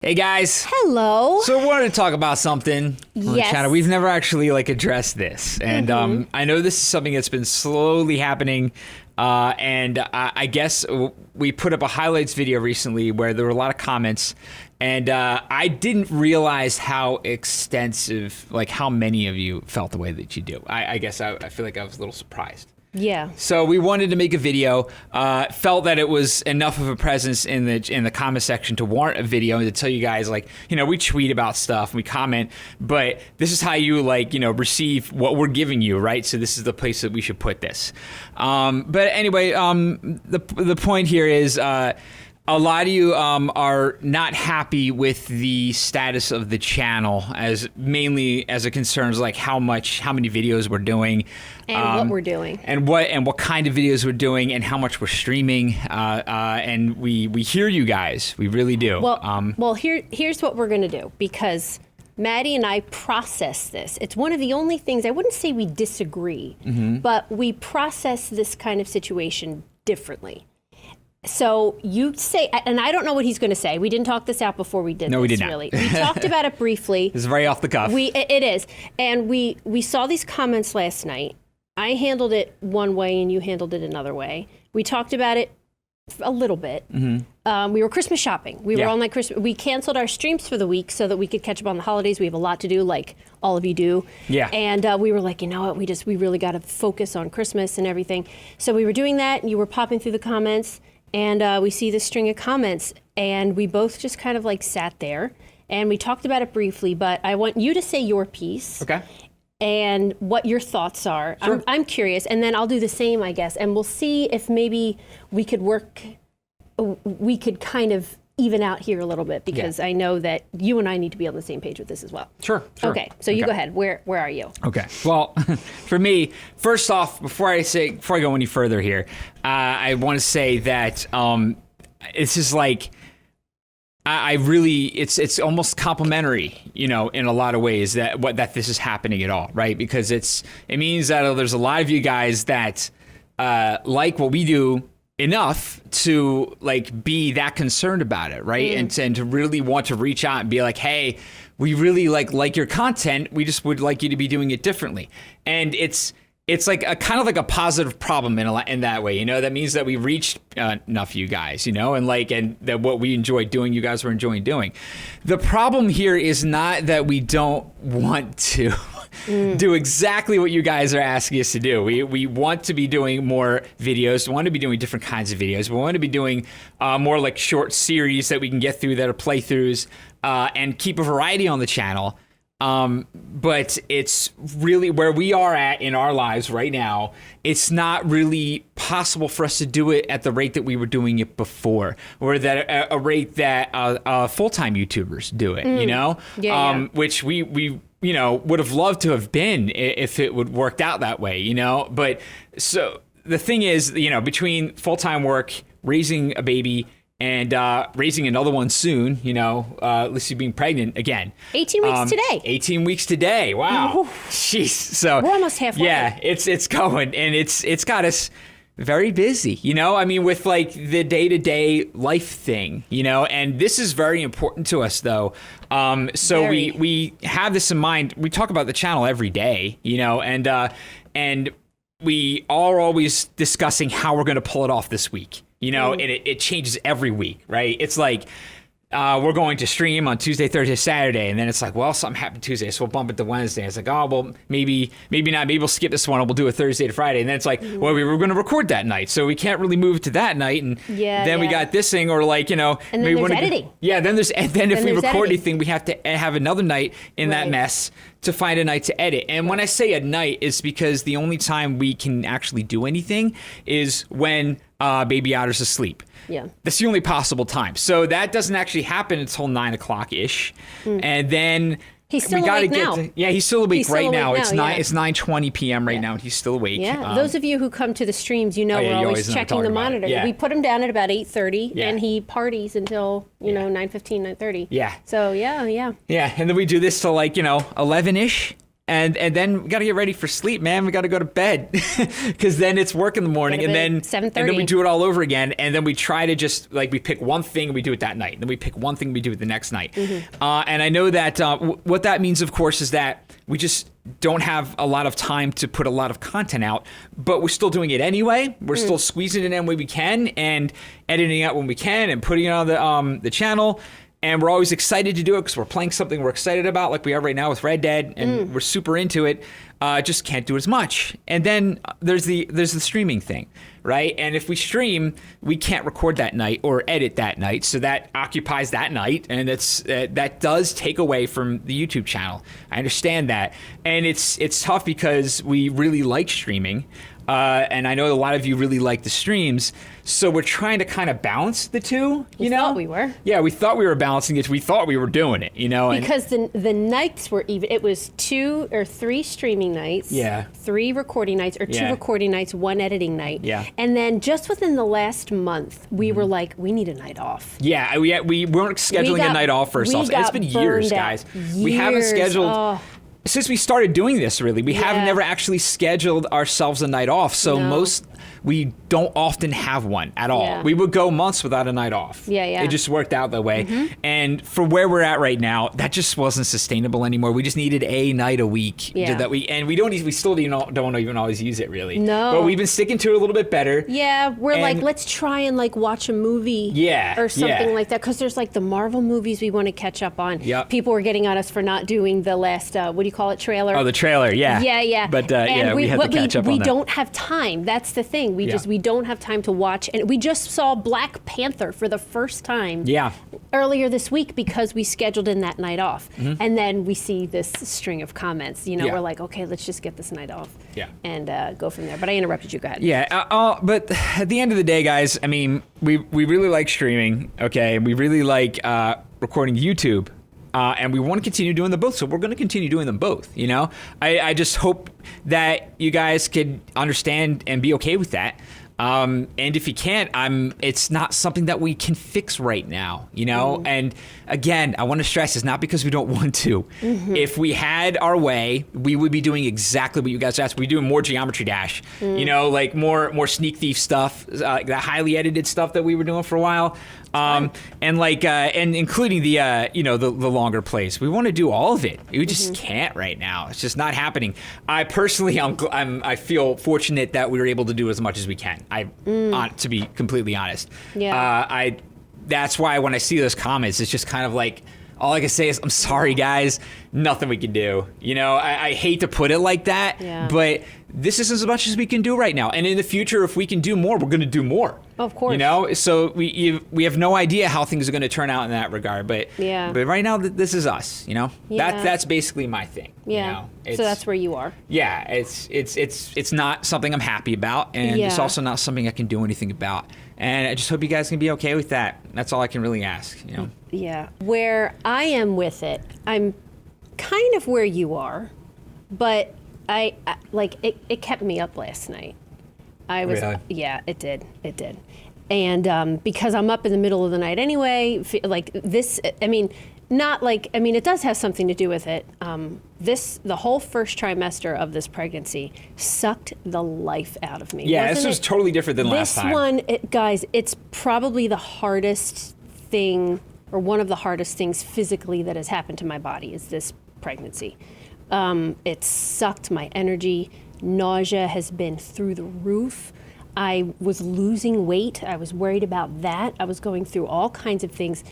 Hey guys. Hello. So I wanted to talk about something on the Yes. channel. We've never actually addressed this, and I know this is something that's been slowly happening. And I guess we put up a highlights video recently where there were a lot of comments, and I didn't realize how extensive, how many of you felt the way that you do. I guess I feel like I was a little surprised. Yeah. So we wanted to make a video, felt that it was enough of a presence in the comment section to warrant a video and to tell you guys, we tweet about stuff, we comment, but this is how you receive what we're giving you, right? So this is the place that we should put this. But anyway, the point here is, a lot of you are not happy with the status of the channel, mainly as it concerns how many videos we're doing, And what we're doing, and what kind of videos we're doing, and how much we're streaming. And we hear you guys, we really do. Well, here's what we're gonna do, because Maddie and I process this. It's one of the only things, I wouldn't say we disagree, but we process this kind of situation differently. So you say, and I don't know what he's going to say. We didn't talk this out before we did. No, this, we did not. Really, we talked about it briefly. It's very off the cuff. It is, and we saw these comments last night. I handled it one way, and you handled it another way. We talked about it a little bit. We were Christmas shopping. We were all night Christmas. We canceled our streams for the week so that we could catch up on the holidays. We have a lot to do, like all of you do. Yeah. And we were like, you know what? We really got to focus on Christmas and everything. So we were doing that, and you were popping through the comments. And we see this string of comments, and we both just kind of sat there, and we talked about it briefly, but I want you to say your piece. Okay. And what your thoughts are. Sure. I'm curious, and then I'll do the same, I guess, and we'll see if maybe we could kind of even out here a little bit, because I know that you and I need to be on the same page with this as well. Sure. Okay, so you go ahead. Where are you? Okay. Well, for me, first off, before I go any further here, I want to say that it's just it's almost complimentary, in a lot of ways that this is happening at all, right? Because it means that there's a lot of you guys that like what we do enough to be that concerned about it, right? And to really want to reach out and be like, hey, we really like your content. We just would like you to be doing it differently. And it's like a kind of like a positive problem in that way, that means that we reached enough of you guys, and and that what we enjoy doing, you guys were enjoying doing. The problem here is not that we don't want to do exactly what you guys are asking us to do. We want to be doing more videos. We want to be doing different kinds of videos. We want to be doing more short series that we can get through that are playthroughs and keep a variety on the channel. But it's really where we are at in our lives right now. It's not really possible for us to do it at the rate that we were doing it before, or that a rate that full-time YouTubers do it, which we would have loved to have been if it would worked out that way, But so the thing is, between full-time work, raising a baby, and raising another one soon, Lissy being pregnant again. 18 weeks today. 18 weeks today. Wow. Jeez. So we're almost halfway. Yeah, it's going, and it's got us very busy, with the day-to-day life thing, and this is very important to us though. So we have this in mind. We talk about the channel every day, and we are always discussing how we're going to pull it off this week. And it changes every week, right? It's we're going to stream on Tuesday, Thursday, Saturday, and then it's something happened Tuesday, so we'll bump it to Wednesday. It's well, maybe not. Maybe we'll skip this one, and we'll do a Thursday to Friday. And then it's well, we were going to record that night, so we can't really move it to that night. And then we got this thing, or and then there's editing. Then if we record editing. anything, we have to have another night in that mess to find a night to edit. And when I say a night, it's because the only time we can actually do anything is when Baby Otter's asleep. Yeah. That's the only possible time. So that doesn't actually happen until 9 o'clock ish. And then he's still awake now. He's still awake right now. It's 9:20 p.m. right now, and he's still awake. Yeah. Those of you who come to the streams, we're always checking the monitor. Yeah. We put him down at about 8:30, and he parties until 9:15, 9:30. Yeah. So yeah. Yeah, and then we do this till 11 ish. And then we got to get ready for sleep, man. We got to go to bed because then it's work in the morning, and then 7:30. and then we do it all over again. And then we try to just like we pick one thing and we do it that night. And then we pick one thing and we do it the next night. And I know that what that means, of course, is that we just don't have a lot of time to put a lot of content out, but we're still doing it anyway. We're still squeezing it in when we can and editing out when we can and putting it on the channel. And we're always excited to do it because we're playing something we're excited about, like we are right now with Red Dead, and we're super into it. Just can't do as much. And then there's the streaming thing, right? And if we stream, we can't record that night or edit that night, so that occupies that night, and that does take away from the YouTube channel. I understand that, and it's tough because we really like streaming. And I know a lot of you really like the streams, so we're trying to kind of balance the two. You know, thought we were. Yeah, we thought we were balancing it. We thought we were doing it. You know, because the nights were even. It was 2 or 3 streaming nights. Yeah. 3 recording nights, or 2 Yeah. recording nights, 1 editing night. Yeah. And then just within the last month, we were like, we need a night off. Yeah, we weren't scheduling a night off for ourselves. And it's been years, guys. We haven't scheduled. Oh. Since we started doing this, really, we have Yeah. never actually scheduled ourselves a night off. So we don't often have one at all. Yeah. We would go months without a night off. Yeah. It just worked out that way. And for where we're at right now, that just wasn't sustainable anymore. We just needed a night a week. Yeah. We still don't even always use it really. No. But we've been sticking to it a little bit better. Yeah, we're like, And- let's try and like watch a movie. Yeah, Or something yeah. like that. Because there's like the Marvel movies we want to catch up on. Yep. People were getting on us for not doing the last, what do you call it, trailer? Oh, the trailer, yeah. Yeah. But And we had to catch up on we that. don't have time. That's the thing. We don't have time to watch. And we just saw Black Panther for the first time Yeah. earlier this week because we scheduled in that night off. And then we see this string of comments. You know, Yeah. we're like, okay, let's just get this night off. Yeah. And go from there. But I interrupted you. Go ahead. Yeah, but at the end of the day, guys, I mean, we really like streaming, okay? We really like recording YouTube, and we want to continue doing them both, so we're going to continue doing them both, you know? I just hope that you guys could understand and be okay with that. And if you can't, it's not something that we can fix right now, you know? And again, I want to stress it's not because we don't want to. If we had our way, we would be doing exactly what you guys asked. We're doing more Geometry Dash, you know, like more Sneak Thief stuff, that highly edited stuff that we were doing for a while. And including the the longer plays. We want to do all of it. We just can't right now. It's just not happening. I personally, I feel fortunate that we were able to do as much as we can. To be completely honest. Yeah. That's why when I see those comments, it's just kind of like, all I can say is, I'm sorry, guys. Nothing we can do. You know, I hate to put it like that, but this is as much as we can do right now. And in the future, if we can do more, we're going to do more. Of course. You know, so we have no idea how things are going to turn out in that regard. But but right now, this is us. You know, that's basically my thing. Yeah. You know? So that's where you are. Yeah, it's not something I'm happy about, and it's also not something I can do anything about. And I just hope you guys can be okay with that. That's all I can really ask. You know. Yeah. Where I am with it, I'm kind of where you are, but I like it kept me up last night. I was Really? Yeah, it did. And because I'm up in the middle of the night anyway, like this, I mean, not like, I mean, it does have something to do with it. The whole first trimester of this pregnancy sucked the life out of me. Yeah, this Wasn't was it? totally different than last time. This one, guys, it's probably the hardest thing, or one of the hardest things physically that has happened to my body, is this pregnancy. It sucked my energy. Nausea has been through the roof. I was losing weight. I was worried about that. I was going through all kinds of things.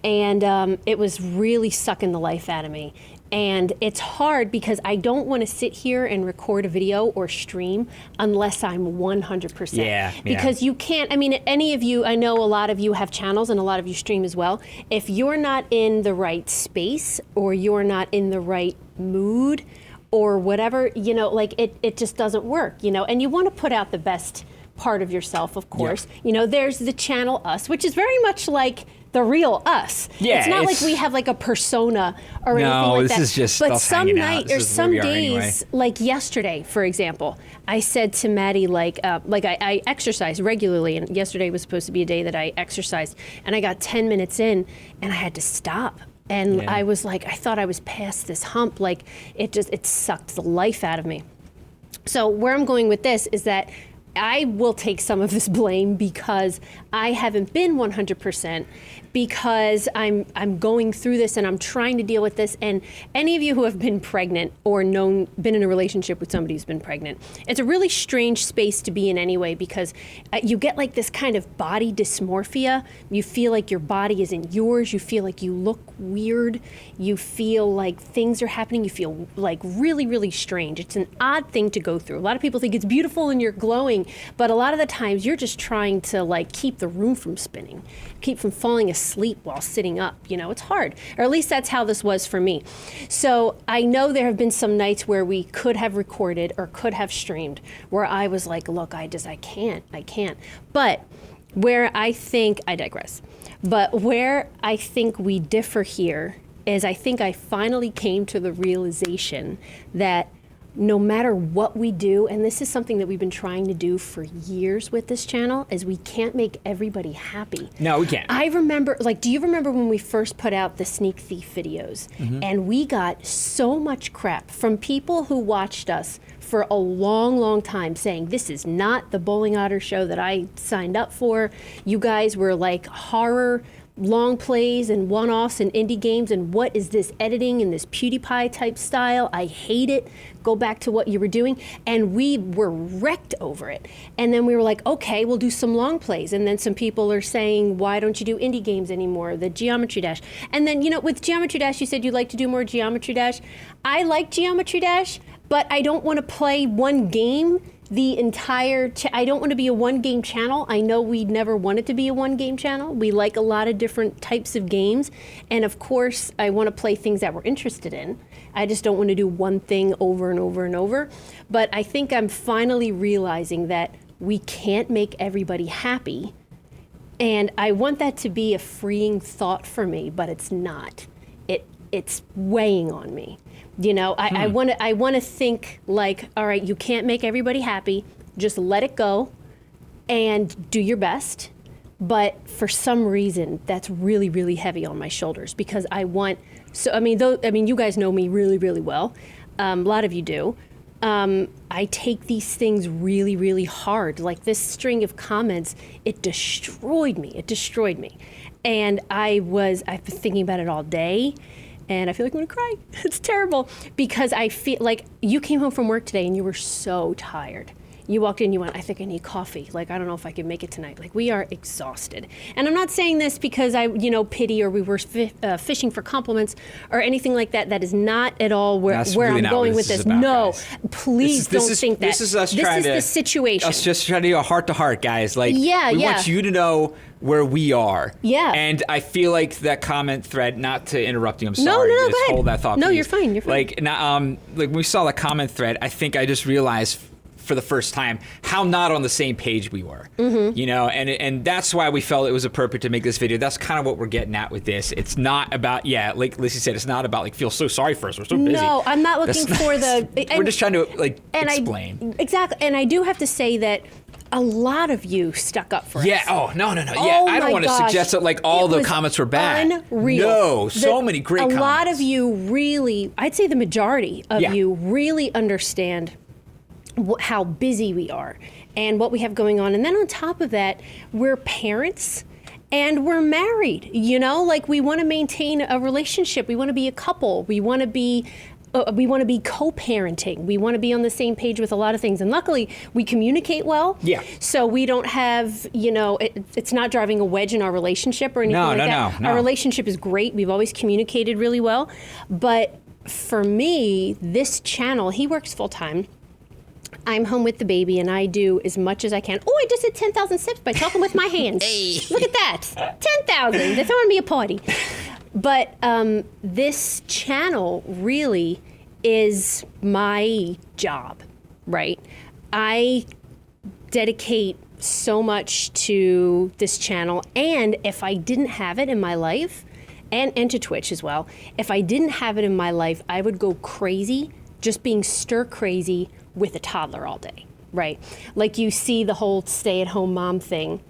And it was really sucking the life out of me. And it's hard because I don't want to sit here and record a video or stream unless I'm 100%. Yeah. Because you can't, I mean, any of you, I know a lot of you have channels and a lot of you stream as well. If you're not in the right space or you're not in the right mood or whatever, you know, like it just doesn't work, you know, and you want to put out the best part of yourself, of course. Yeah. You know, there's the channel Us, which is very much like the real us. Yeah, it's not like we have like a persona or anything like this that. is just but us some hanging out. night This or is where some we are days, anyway. like yesterday, for example, I said to Maddie, I exercise regularly, and yesterday was supposed to be a day that I exercised, and I got 10 minutes in, and I had to stop. And I was like, I thought I was past this hump. Like it sucked the life out of me. So where I'm going with this is that I will take some of this blame because I haven't been 100%, because I'm going through this and I'm trying to deal with this. And any of you who have been pregnant or been in a relationship with somebody who's been pregnant, it's a really strange space to be in anyway, because you get like this kind of body dysmorphia. You feel like your body isn't yours. You feel like you look weird. You feel like things are happening. You feel like really, really strange. It's an odd thing to go through. A lot of people think it's beautiful and you're glowing, but a lot of the times you're just trying to like keep the room from spinning, keep from falling asleep while sitting up. You know, it's hard, or at least that's how this was for me. So I know there have been some nights where we could have recorded or could have streamed where I was like, look, I can't. But where I digress, but where I think we differ here is I think I finally came to the realization that no matter what we do, and this is something that we've been trying to do for years with this channel, is we can't make everybody happy. No, we can't. I remember, like, do you remember when we first put out the sneak thief videos? And we got so much crap from people who watched us for a long, long time saying, this is not the Bowling Otter show that I signed up for. You guys were like horror long plays and one-offs and indie games, and what is this editing and this PewDiePie type style? I hate it. Go back to what you were doing. And we were wrecked over it. And then we were like, okay, we'll do some long plays. And then some people are saying, why don't you do indie games anymore? The Geometry Dash. And then, you know, with Geometry Dash, you said you'd like to do more Geometry Dash. I like Geometry Dash, but I don't want to play one game the entire, I don't want to be a one game channel. I know we never wanted to be a one game channel. We like a lot of different types of games. And of course, I want to play things that we're interested in. I just don't want to do one thing over and over and over. But I think I'm finally realizing that we can't make everybody happy. And I want that to be a freeing thought for me, but it's not. It's weighing on me. You know, I want to think like, all right, you can't make everybody happy. Just let it go and do your best. But for some reason, that's really, really heavy on my shoulders because you guys know me really, really well. A lot of you do. I take these things really, really hard. Like this string of comments, it destroyed me. And I've been thinking about it all day. And I feel like I'm gonna cry. It's terrible because I feel like you came home from work today and you were so tired. You walked in, you went, I think I need coffee. Like, I don't know if I can make it tonight. Like, we are exhausted. And I'm not saying this because I, pity or we were fishing for compliments or anything like that. That is not at all where I'm going with this. No, please don't think that. This is us trying to. This is the situation. Us just trying to do a heart-to-heart, guys. Like, we want you to know where we are. Yeah. And I feel like that comment thread, not to interrupt you, I'm sorry. No, just go ahead. hold that thought, No, please. you're fine. Like, when we saw the comment thread, I think I just realized for the first time how not on the same page we were. And that's why we felt it was appropriate to make this video. That's kind of what we're getting at with this. It's not about, like Lizzie said, it's not about like feel so sorry for us, we're so busy. No, I'm not looking for the we're just trying to explain. Exactly. And I do have to say that a lot of you stuck up for us. Yeah. Oh, no. Yeah, I don't want to suggest that like all the comments were bad. Unreal. No, so many great comments. A lot of you really, I'd say the majority of you really understand how busy we are and what we have going on. And then on top of that, we're parents and we're married, like we want to maintain a relationship. We want to be a couple. We want to be co-parenting. We want to be on the same page with a lot of things. And luckily we communicate well. Yeah. So we don't have, it's not driving a wedge in our relationship or anything like that. No. Our relationship is great. We've always communicated really well. But for me, this channel, he works full time. I'm home with the baby and I do as much as I can. Oh, I just did 10,000 steps by talking with my hands. Hey. Look at that. 10,000. They're throwing me a party. But this channel really is my job, right? I dedicate so much to this channel. And if I didn't have it in my life, and to Twitch as well, if I didn't have it in my life, I would go crazy just being stir crazy with a toddler all day, right? Like you see the whole stay-at-home mom thing.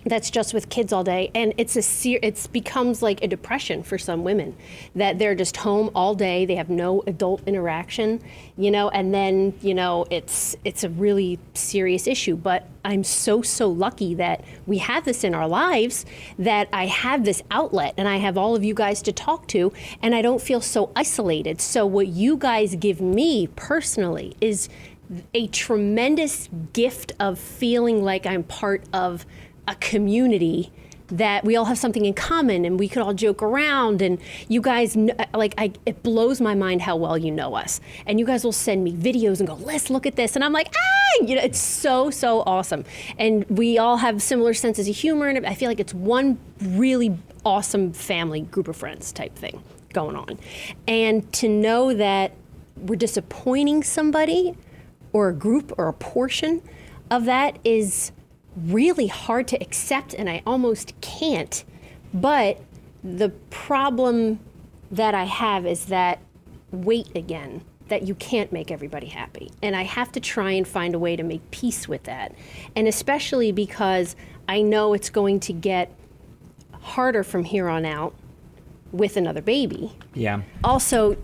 that's just with kids all day, and it's becomes like a depression for some women, that they're just home all day, they have no adult interaction, and then it's a really serious issue. But I'm so lucky that we have this in our lives, that I have this outlet and I have all of you guys to talk to, and I don't feel so isolated. So what you guys give me personally is a tremendous gift of feeling like I'm part of a community, that we all have something in common and we could all joke around, and you guys, it blows my mind how well you know us. And you guys will send me videos and go, let's look at this. And I'm like, it's so awesome. And we all have similar senses of humor, and I feel like it's one really awesome family group of friends type thing going on. And to know that we're disappointing somebody or a group or a portion of that is really hard to accept, and I almost can't. But the problem that I have is that weight again, that you can't make everybody happy. And I have to try and find a way to make peace with that. And especially because I know it's going to get harder from here on out with another baby. Yeah. Also,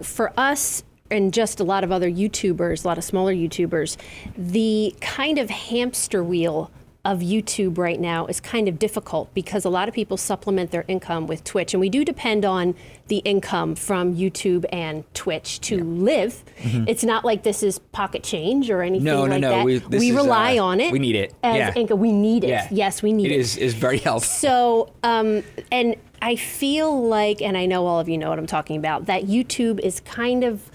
for us, and just a lot of other YouTubers, a lot of smaller YouTubers, the kind of hamster wheel of YouTube right now is kind of difficult, because a lot of people supplement their income with Twitch, and we do depend on the income from YouTube and Twitch to live. Mm-hmm. It's not like this is pocket change or anything that. We rely on it. We need it. As income. We need it. Yeah. Yes, we need it. It is very helpful. So, and I feel like, and I know all of you know what I'm talking about, that YouTube is kind of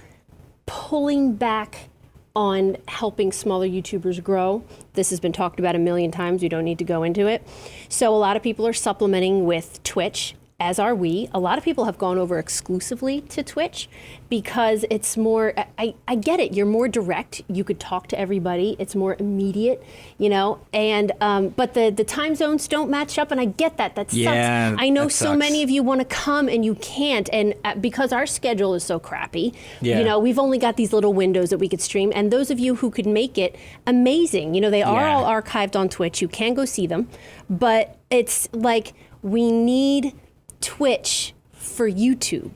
pulling back on helping smaller YouTubers grow. This has been talked about a million times. We don't need to go into it. So a lot of people are supplementing with Twitch, as are we. A lot of people have gone over exclusively to Twitch because it's more, I get it, you're more direct. You could talk to everybody. It's more immediate, and but the time zones don't match up, and I get that. That sucks. I know so many of you want to come and you can't, and because our schedule is so crappy, we've only got these little windows that we could stream, and those of you who could make it, amazing. They are all archived on Twitch. You can go see them, but it's like we need Twitch for YouTube.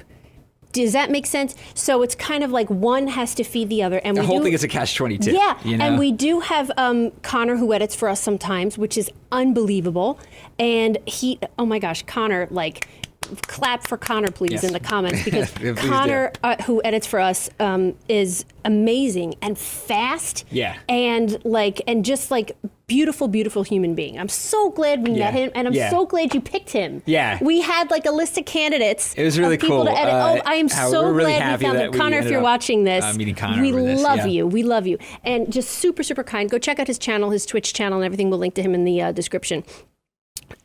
Does that make sense? So it's kind of like one has to feed the other, and the whole thing is a catch-22. Yeah, and we do have Connor, who edits for us sometimes, which is unbelievable. And oh my gosh, Connor, clap for Connor, please, in the comments, because Connor, who edits for us, is amazing and fast. Yeah. And just beautiful human being. I'm so glad we met him, and I'm so glad you picked him. Yeah. We had a list of candidates. It was really cool. To edit. I am so really glad we found him. Connor, if you're watching this, meeting Connor we over this. love you. We love you. And just super kind. Go check out his channel, his Twitch channel, and everything. We'll link to him in the description.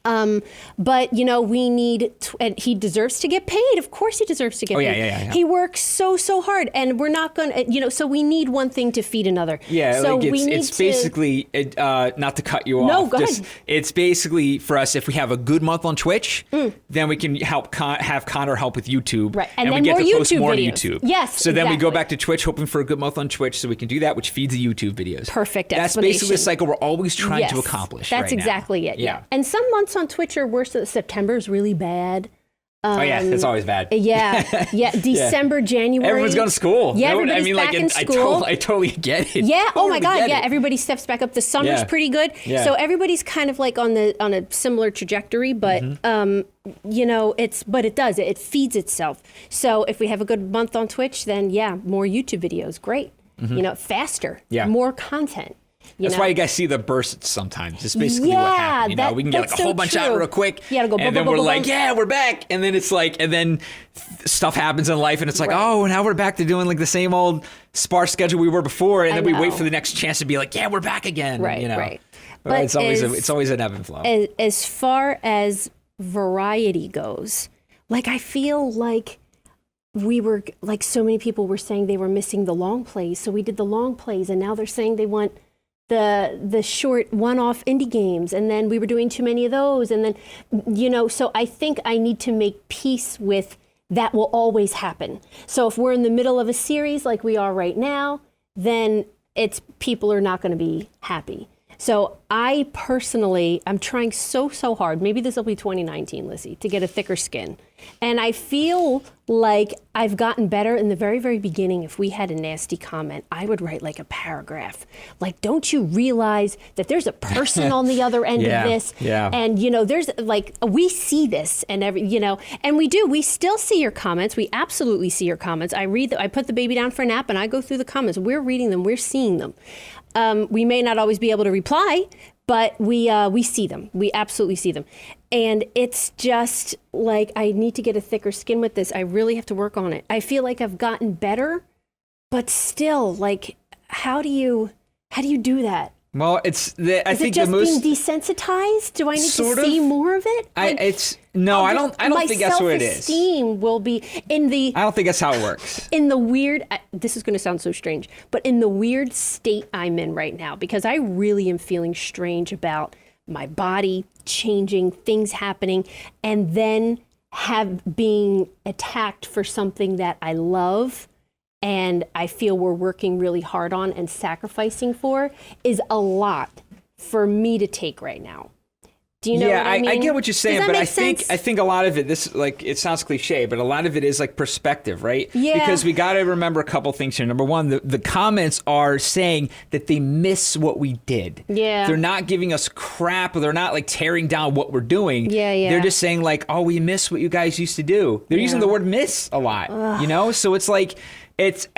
But we need, and he deserves to get paid. Of course he deserves to get paid. Yeah. He works so hard, and we're not going to, so we need one thing to feed another. Yeah, so it's basically, not to cut you off. No, go ahead. It's basically for us, if we have a good month on Twitch, then we can help have Connor help with YouTube. Right, and then we get more to post YouTube more videos. on YouTube. Yes, So then we go exactly. back to Twitch, hoping for a good month on Twitch, so we can do that, which feeds the YouTube videos. Perfect That's explanation. basically the cycle we're always trying to Yes, accomplish. That's right now. exactly it. Yeah. And some months on Twitch are worse. September is really bad. It's always bad. Yeah. December, January. Everyone's going to school. Yeah, everybody's back in school. I totally get it. Yeah. Oh my Totally God. get Yeah. it. Everybody steps back up. The summer's pretty good. Yeah. So everybody's kind of on a similar trajectory, but it feeds itself. So if we have a good month on Twitch, then more YouTube videos. Great. Faster. Yeah. More content. That's why you guys see the bursts sometimes. It's basically what happened. We can get a whole bunch out real quick. Yeah, go and then we're we're back. And then it's and then stuff happens in life, and it's oh, now we're back to doing the same old sparse schedule we were before. And then we wait for the next chance to be we're back again. Right, right. But it's always an ebb and flow. As far as variety goes, I feel we were so many people were saying they were missing the long plays. So we did the long plays, and now they're saying they want the short one-off indie games, and then we were doing too many of those, and then so I think I need to make peace with that. Will always happen. So if we're in the middle of a series like we are right now, then people are not going to be happy. So I personally, I'm trying so hard. Maybe this will be 2019, Lizzie, to get a thicker skin. And I feel like I've gotten better. In the very beginning, if we had a nasty comment, I would write like a paragraph. Like, don't you realize that there's a person on the other end of this? Yeah. And, there's like, we see this and and we still see your comments. We absolutely see your comments. I put the baby down for a nap and I go through the comments. We're reading them. We're seeing them. We may not always be able to reply, but we see them. We absolutely see them. And it's just like, I need to get a thicker skin with this. I really have to work on it. I feel like I've gotten better, but still, like, how do you do that? Well, I Is think it just the most being desensitized? Do I need sort to of. see more of it? I don't think that's what it is. My self-esteem will be I don't think that's how it works. in the weird, this is going to sound so strange, but in the weird state I'm in right now, because I really am feeling strange about my body changing, things happening, and then being attacked for something that I love and I feel we're working really hard on and sacrificing for, is a lot for me to take right now. Do you know what I mean? I get what you're saying, but I sense? think a lot of it, it sounds cliche, but a lot of it is like perspective, right? Yeah. Because we got to remember a couple things here. Number one, the comments are saying that they miss what we did. Yeah. They're not giving us crap. They're not like tearing down what we're doing. Yeah. They're just saying like, oh, we miss what you guys used to do. They're using the word miss a lot, So it's like, it's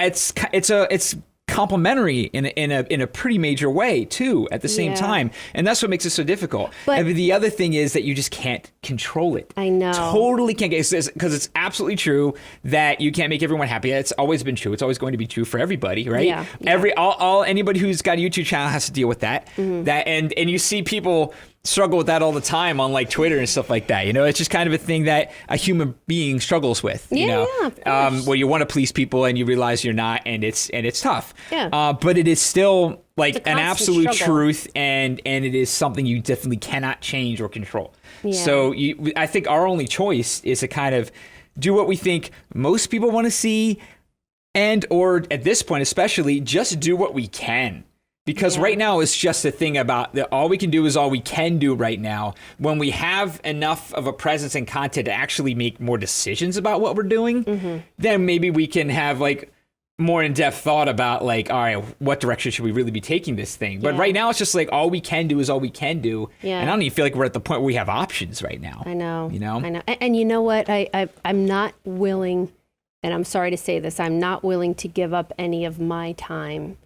complimentary in a pretty major way too at the same time, and that's what makes it so difficult. But and the other thing is that you just can't control it. I know, totally can't get, because it's absolutely true that you can't make everyone happy. It's always been true. It's always going to be true for everybody, right? Anybody who's got a YouTube channel has to deal with that. That and you see people struggle with that all the time on like Twitter and stuff like that. It's just kind of a thing that a human being struggles with. Where you want to please people and you realize you're not, and it's tough. But it is still like an absolute truth, and it is something you definitely cannot change or control. So I think our only choice is to kind of do what we think most people want to see, or at this point especially, just do what we can. Because right now it's just a thing about that all we can do is all we can do right now. When we have enough of a presence and content to actually make more decisions about what we're doing, then maybe we can have like more in-depth thought about like, all right, what direction should we really be taking this thing? But right now it's just like all we can do is all we can do. And I don't even feel like we're at the point where we have options right now. I know. I know. And you know what? I'm not willing, and I'm sorry to say this, I'm not willing to give up any of my time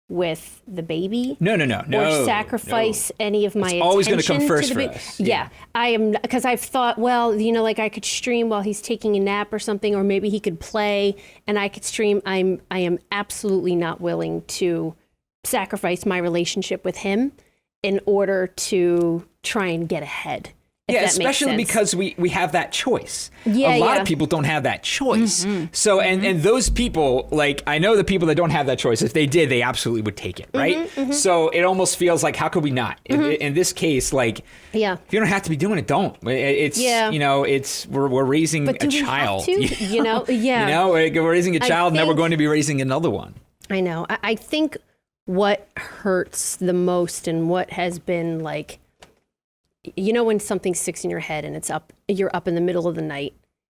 with the baby. No. Or sacrifice any of my attention. Always going to come first to for the us. Yeah. I am, because I've thought, well, like I could stream while he's taking a nap or something, or maybe he could play and I could stream. I am absolutely not willing to sacrifice my relationship with him in order to try and get ahead. Especially because we have that choice. A lot of people don't have that choice. So, and those people, like, I know the people that don't have that choice, if they did, they absolutely would take it, right? So it almost feels like, how could we not? In this case, like, if you don't have to be doing it, don't. It's, we're raising a child. We have to? We're raising a child, now we're going to be raising another one. I know. I think what hurts the most and what has been like, when something sticks in your head and you're up in the middle of the night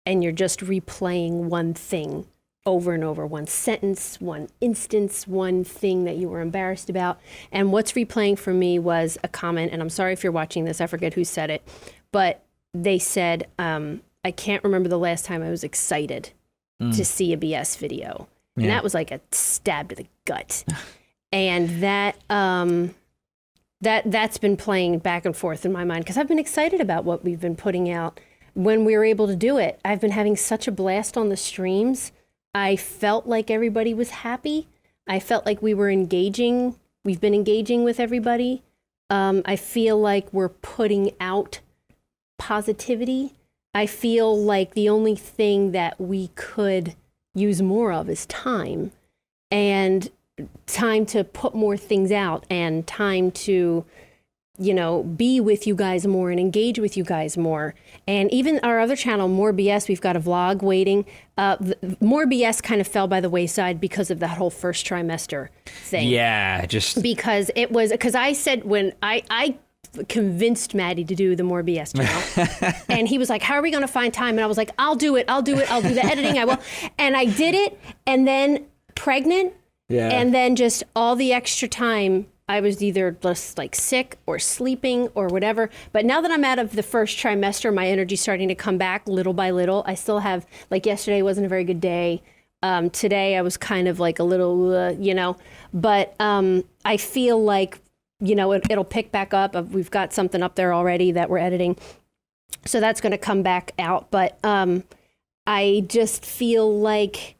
and you're just replaying one thing over and over, one sentence, one instance, one thing that you were embarrassed about. And what's replaying for me was a comment, and I'm sorry if you're watching this, I forget who said it, but they said, I can't remember the last time I was excited to see a BS video. And that was like a stab to the gut. And that's been playing back and forth in my mind because I've been excited about what we've been putting out when we were able to do it. I've been having such a blast on the streams. I felt like everybody was happy. I felt like we were engaging. We've been engaging with everybody. I feel like we're putting out positivity. I feel like the only thing that we could use more of is time. And time to put more things out and time to be with you guys more and engage with you guys more. And even our other channel, More BS, we've got a vlog waiting. More BS kind of fell by the wayside because of that whole first trimester thing. Yeah, just because I said when I convinced Maddie to do the More BS channel, and he was like, "How are we going to find time?" And I was like, "I'll do it. I'll do the editing. I will." And I did it, and then pregnant, and then just all the extra time. I was either just like sick or sleeping or whatever. But now that I'm out of the first trimester, my energy's starting to come back little by little. I still have, like yesterday wasn't a very good day. Today I was kind of like a little, but I feel like, it'll pick back up. We've got something up there already that we're editing. So that's going to come back out. But I just feel like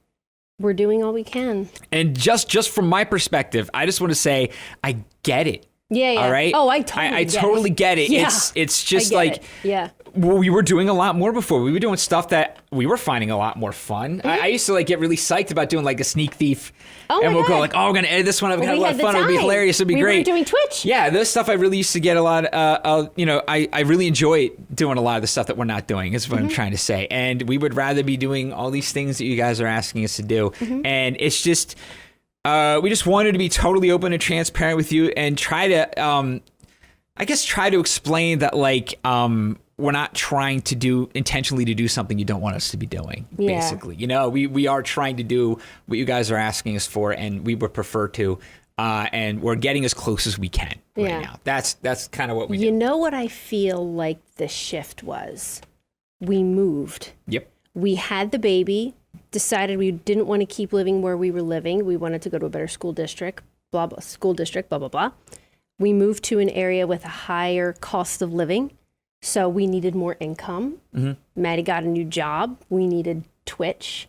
we're doing all we can. And just from my perspective, I just want to say I get it. Yeah. All right. Oh, I totally get it. Yeah. It's just like, it. Yeah. Well, we were doing a lot more before. We were doing stuff that we were finding a lot more fun. I used to get really psyched about doing like a sneak thief. And we'll go like, we're going to edit this one up. We're going to have a lot of fun. It'll be hilarious. It'll be great. We were doing Twitch. Yeah, this stuff I really used to get a lot I really enjoy doing a lot of the stuff that we're not doing is what I'm trying to say. And we would rather be doing all these things that you guys are asking us to do. And it's just, we just wanted to be totally open and transparent with you and try to, try to explain that we're not trying to intentionally do something you don't want us to be doing, basically. We are trying to do what you guys are asking us for, and we would prefer to, and we're getting as close as we can right now. That's kind of what we do. You know what I feel like the shift was? We moved. Yep. We had the baby, decided we didn't want to keep living where we were living. We wanted to go to a better school district, blah, blah, blah. We moved to an area with a higher cost of living. So we needed more income. Maddie got a new job. We needed Twitch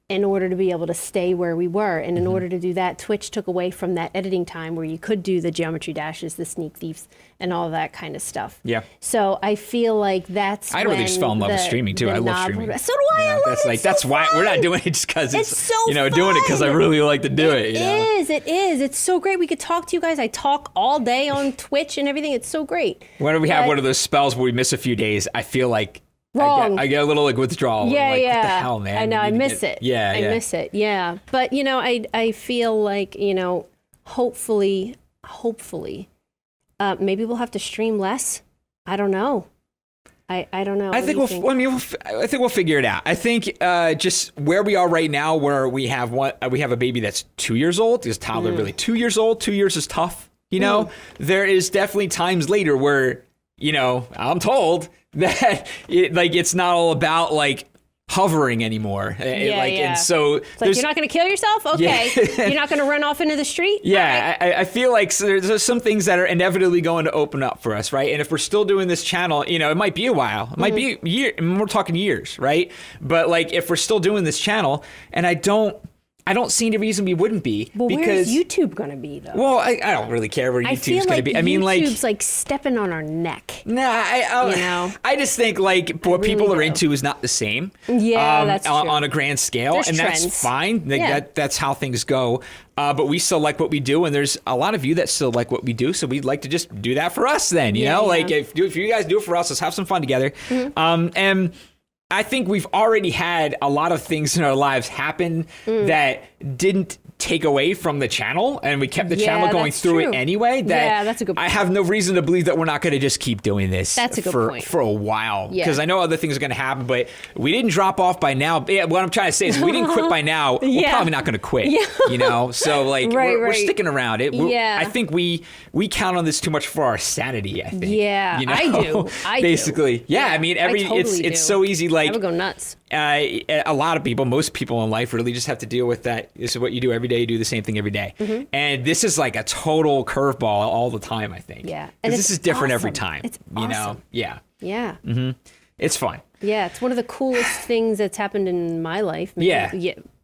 in order to be able to stay where we were. And in order to do that, Twitch took away from that editing time where you could do the geometry dashes, the sneak thieves, and all that kind of stuff. Yeah. So I feel like that's I really just fell in love with streaming too. I love streaming. So do I. I love it. That's so why fun. we're not doing it just because it's so doing it because I really like to do it. It is. It's so great. We could talk to you guys. I talk all day on Twitch and everything. It's so great. Whenever we have one of those spells where we miss a few days, I feel like wrong. I get a little withdrawal. Yeah. What the hell, man? I know. I miss it. Yeah. I miss it. Yeah. But I feel like hopefully, maybe we'll have to stream less. I don't know. I don't know. I think we'll figure it out. I think just where we are right now, where we have a baby that's 2 years old. Is toddler really 2 years old? 2 years is tough. There is definitely times later where I'm told that it's not all about hovering anymore. And so it's you're not going to kill yourself? Okay. You're not going to run off into the street? Yeah. Right. I feel like there's some things that are inevitably going to open up for us, right? And if we're still doing this channel, it might be a while. It might be a year. We're talking years, right? But if we're still doing this channel, and I don't see any reason we wouldn't be. Well, because where's YouTube going to be, though? Well, I don't really care where YouTube's going to be. I mean, YouTube's stepping on our neck. Nah, I just think what people are into is not the same. Yeah, that's true. On a grand scale, there's and trends. That's fine. That's how things go. But we still like what we do, and there's a lot of you that still like what we do. So we'd like to just do that for us. Then if you guys do it for us, let's have some fun together. And I think we've already had a lot of things in our lives happen that didn't take away from the channel, and we kept the channel going through it anyway. That's a good point. I have no reason to believe that we're not going to just keep doing this that's a good point. For a while, because I know other things are going to happen, but we didn't drop off by now. Yeah, what I'm trying to say is if we didn't quit by now, we're probably not going to quit. So we're sticking around it. I think we count on this too much for our sanity, I think. Yeah, I do. Basically. Do. Yeah, I mean, it's so easy. I would go nuts. A lot of people, most people in life really just have to deal with that. This is what you do every day. You do the same thing every day. And this is a total curveball all the time, I think. Yeah. Because this is different every time. It's awesome. Yeah. Yeah. It's fun. Yeah, it's one of the coolest things that's happened in my life.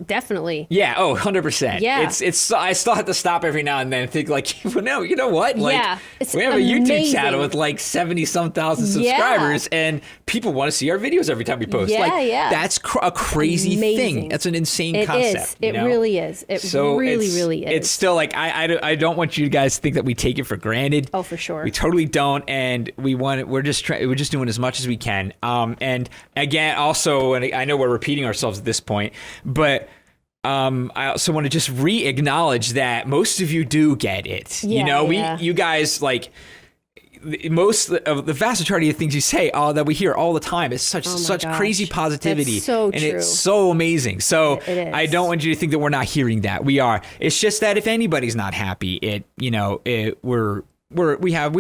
definitely. Yeah. Oh, 100%. Yeah. It's. I still have to stop every now and then and think like, well, no, you know what? Like, Yeah, it's we have a YouTube amazing. channel with like 70-some thousand Yeah. subscribers, and people want to see our videos every time we post. Yeah, like, yeah. that's a crazy Amazing. thing. That's an insane It concept. is. you It know? really is. It really, really is. It's still like I don't want you guys to think that we take it for granted. Oh, for sure. We totally don't, and we're just doing as much as we can. And again, also, and I know we're repeating ourselves at this point, but I also want to just re-acknowledge that most of you do get it. Yeah, you guys like. Most of the vast majority of things you say that we hear all the time is such gosh. crazy positivity. That's so and true. it's so amazing. So It is. I don't want you to think that we're not hearing that. We are. It's just that if anybody's not happy, we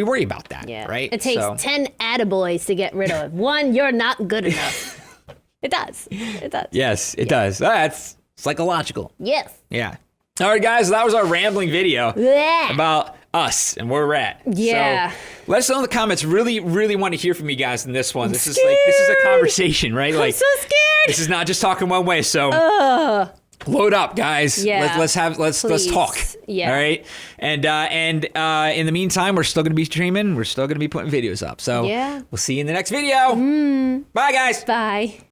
worry about that. Yeah. Right. It takes So- 10 attaboys to get rid of. One, you're not good enough. It does. It does. Yes, it does. That's psychological. Yes. Yeah. All right, guys. That was our rambling video Blech. about us and where we're at. Yeah. So let us know in the comments. Really, really want to hear from you guys in this one. This is a conversation, right? Like, I'm so scared. this is not just talking one way. So load up, guys. Yeah. Let's Please. talk. Yeah. All right. And in the meantime, we're still going to be streaming. We're still going to be putting videos up. So Yeah. we'll see you in the next video. Bye, guys. Bye.